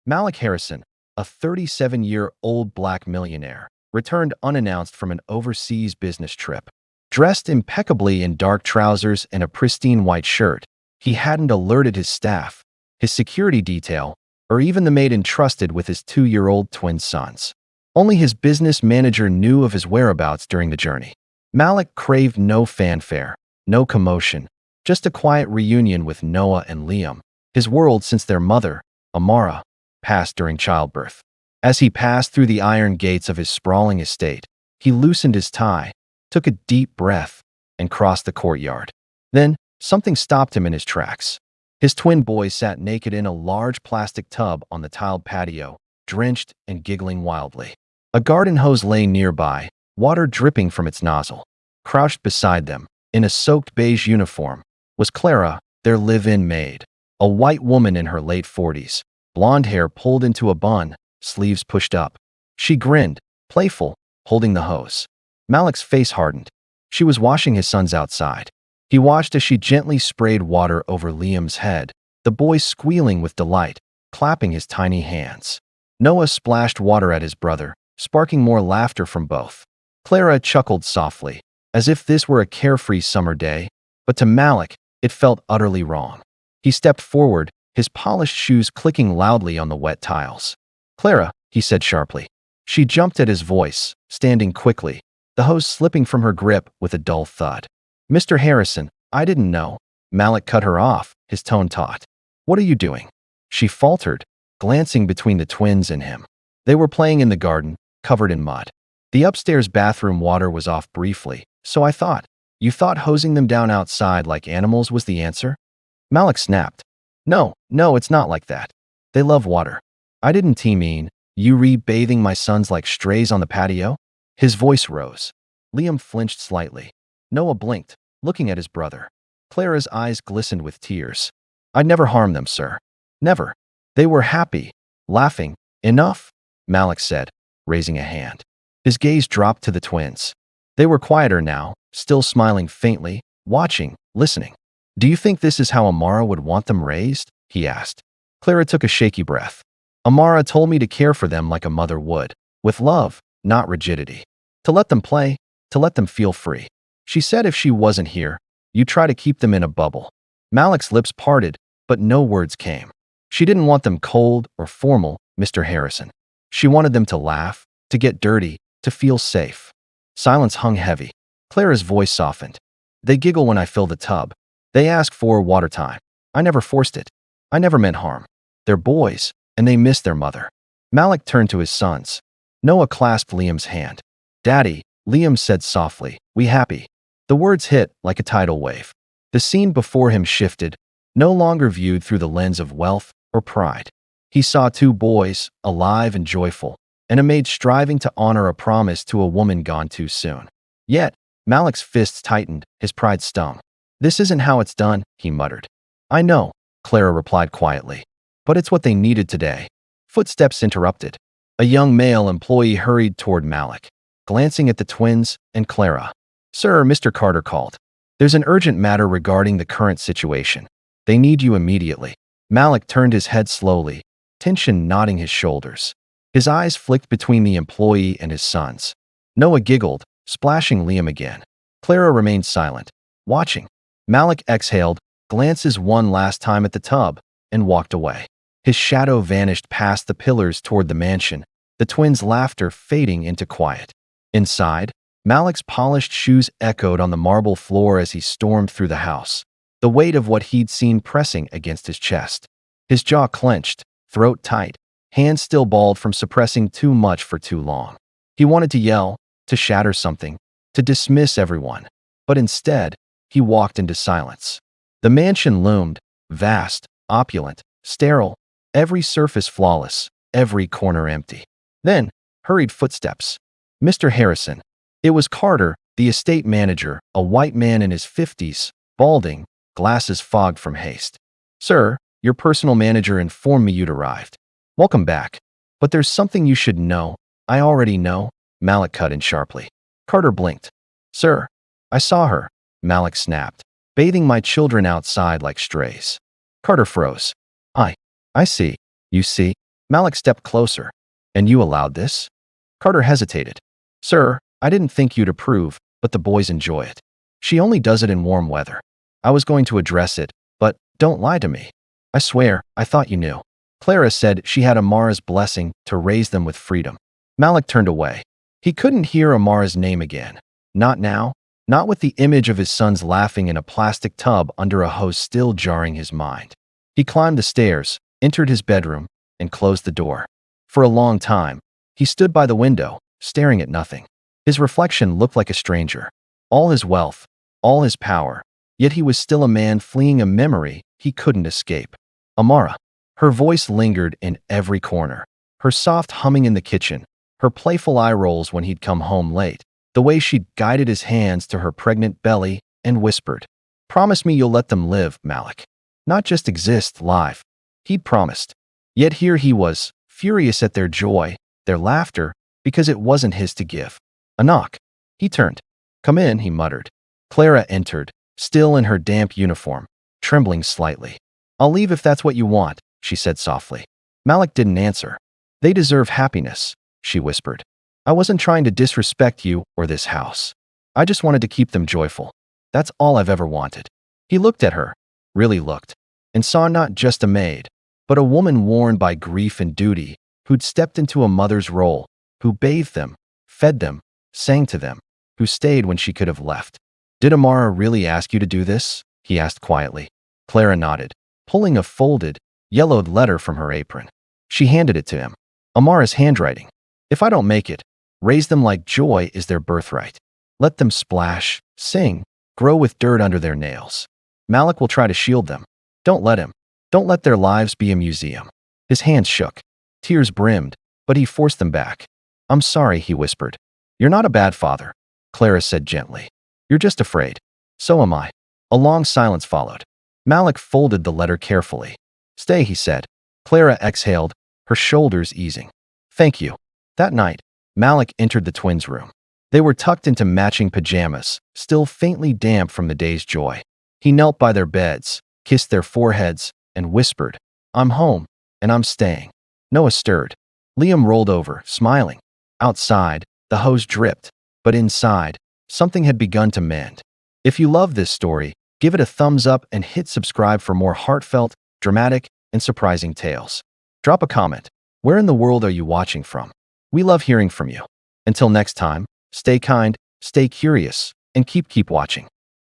Malik Harrison, a 37-year-old black millionaire, returned unannounced from an overseas business trip. Dressed impeccably in dark trousers and a pristine white shirt, he hadn't alerted his staff, his security detail, or even the maid entrusted with his 2-year-old twin sons. Only his business manager knew of his whereabouts during the journey. Malik craved no fanfare, no commotion, just a quiet reunion with Noah and Liam, his world since their mother, Amara, passed during childbirth. As he passed through the iron gates of his sprawling estate, he loosened his tie, took a deep breath, and crossed the courtyard. Then, something stopped him in his tracks. His twin boys sat naked in a large plastic tub on the tiled patio, drenched and giggling wildly. A garden hose lay nearby, water dripping from its nozzle. Crouched beside them, in a soaked beige uniform, was Clara, their live-in maid, a white woman in her late 40s, blonde hair pulled into a bun, sleeves pushed up. She grinned, playful, holding the hose. Malik's face hardened. She was washing his sons outside. He watched as she gently sprayed water over Liam's head, the boy squealing with delight, clapping his tiny hands. Noah splashed water at his brother, sparking more laughter from both. Clara chuckled softly, as if this were a carefree summer day, but to Malik, it felt utterly wrong. He stepped forward, his polished shoes clicking loudly on the wet tiles. "Clara," he said sharply. She jumped at his voice, standing quickly, the hose slipping from her grip with a dull thud. "Mr. Harrison, I didn't know." Malik cut her off, his tone taut. "What are you doing?" She faltered, glancing between the twins and him. They were playing in the garden, covered in mud. The upstairs bathroom water was off briefly, so I thought. "You thought hosing them down outside like animals was the answer?" Malik snapped. No, it's not like that. They love water." "I didn't mean, you re-bathing my sons like strays on the patio?" His voice rose. Liam flinched slightly. Noah blinked, looking at his brother. Clara's eyes glistened with tears. "I'd never harm them, sir. Never." They were happy, laughing. "Enough," Malik said, raising a hand. His gaze dropped to the twins. They were quieter now, still smiling faintly, watching, listening. "Do you think this is how Amara would want them raised?" he asked. Clara took a shaky breath. "Amara told me to care for them like a mother would, with love, not rigidity. To let them play, to let them feel free. She said if she wasn't here, you try to keep them in a bubble." Malik's lips parted, but no words came. "She didn't want them cold or formal, Mr. Harrison. She wanted them to laugh, to get dirty, to feel safe." Silence hung heavy. Clara's voice softened. "They giggle when I fill the tub. They ask for water time. I never forced it. I never meant harm. They're boys, and they miss their mother." Malik turned to his sons. Noah clasped Liam's hand. "Daddy," Liam said softly, "we happy." The words hit like a tidal wave. The scene before him shifted, no longer viewed through the lens of wealth or pride. He saw two boys, alive and joyful, and a maid striving to honor a promise to a woman gone too soon. Yet, Malik's fists tightened, his pride stung. "This isn't how it's done," he muttered. "I know," Clara replied quietly. "But it's what they needed today." Footsteps interrupted. A young male employee hurried toward Malik, glancing at the twins and Clara. "Sir," Mr. Carter called. "There's an urgent matter regarding the current situation. They need you immediately." Malik turned his head slowly, tension knotting his shoulders. His eyes flicked between the employee and his sons. Noah giggled, splashing Liam again. Clara remained silent, watching. Malik exhaled, glances one last time at the tub, and walked away. His shadow vanished past the pillars toward the mansion, the twins' laughter fading into quiet. Inside, Malik's polished shoes echoed on the marble floor as he stormed through the house, the weight of what he'd seen pressing against his chest. His jaw clenched, throat tight, hands still balled from suppressing too much for too long. He wanted to yell, to shatter something, to dismiss everyone, but instead, he walked into silence. The mansion loomed, vast, opulent, sterile, every surface flawless, every corner empty. Then, hurried footsteps. "Mr. Harrison." It was Carter, the estate manager, a white man in his 50s, balding, glasses fogged from haste. "Sir, your personal manager informed me you'd arrived. Welcome back. But there's something you should know." "I already know," Malik cut in sharply. Carter blinked. "Sir, I saw her," Malik snapped, "bathing my children outside like strays." Carter froze. I see. You see?" Malik stepped closer. And you allowed this? Carter hesitated. Sir, I didn't think you'd approve, but the boys enjoy it. She only does it in warm weather. I was going to address it, but don't lie to me. I swear, I thought you knew. Clara said she had Amara's blessing to raise them with freedom. Malik turned away. He couldn't hear Amara's name again. Not now. Not with the image of his sons laughing in a plastic tub under a hose still jarring his mind. He climbed the stairs, entered his bedroom, and closed the door. For a long time, he stood by the window, staring at nothing. His reflection looked like a stranger. All his wealth, all his power, yet he was still a man fleeing a memory he couldn't escape. Amara. Her voice lingered in every corner. Her soft humming in the kitchen, her playful eye rolls when he'd come home late, the way she'd guided his hands to her pregnant belly and whispered, "Promise me you'll let them live, Malik. Not just exist, live." He'd promised. Yet here he was, furious at their joy, their laughter, because it wasn't his to give. A knock. He turned. "Come in," he muttered. Clara entered, still in her damp uniform, trembling slightly. "I'll leave if that's what you want," she said softly. Malik didn't answer. "They deserve happiness," she whispered. "I wasn't trying to disrespect you or this house. I just wanted to keep them joyful. That's all I've ever wanted." He looked at her, really looked, and saw not just a maid, but a woman worn by grief and duty, who'd stepped into a mother's role, who bathed them, fed them, sang to them, who stayed when she could have left. "Did Amara really ask you to do this?" he asked quietly. Clara nodded, pulling a folded, yellowed letter from her apron. She handed it to him. "Amara's handwriting. If I don't make it, raise them like joy is their birthright. Let them splash, sing, grow with dirt under their nails. Malik will try to shield them. Don't let him. Don't let their lives be a museum." His hands shook. Tears brimmed, but he forced them back. "I'm sorry," he whispered. "You're not a bad father," Clara said gently. "You're just afraid. So am I." A long silence followed. Malik folded the letter carefully. "Stay," he said. Clara exhaled, her shoulders easing. "Thank you." That night, Malik entered the twins' room. They were tucked into matching pajamas, still faintly damp from the day's joy. He knelt by their beds, kissed their foreheads, and whispered, "I'm home, and I'm staying." Noah stirred. Liam rolled over, smiling. Outside, the hose dripped, but inside, something had begun to mend. If you love this story, give it a thumbs up and hit subscribe for more heartfelt, dramatic, and surprising tales. Drop a comment. Where in the world are you watching from? We love hearing from you. Until next time, stay kind, stay curious, and keep watching.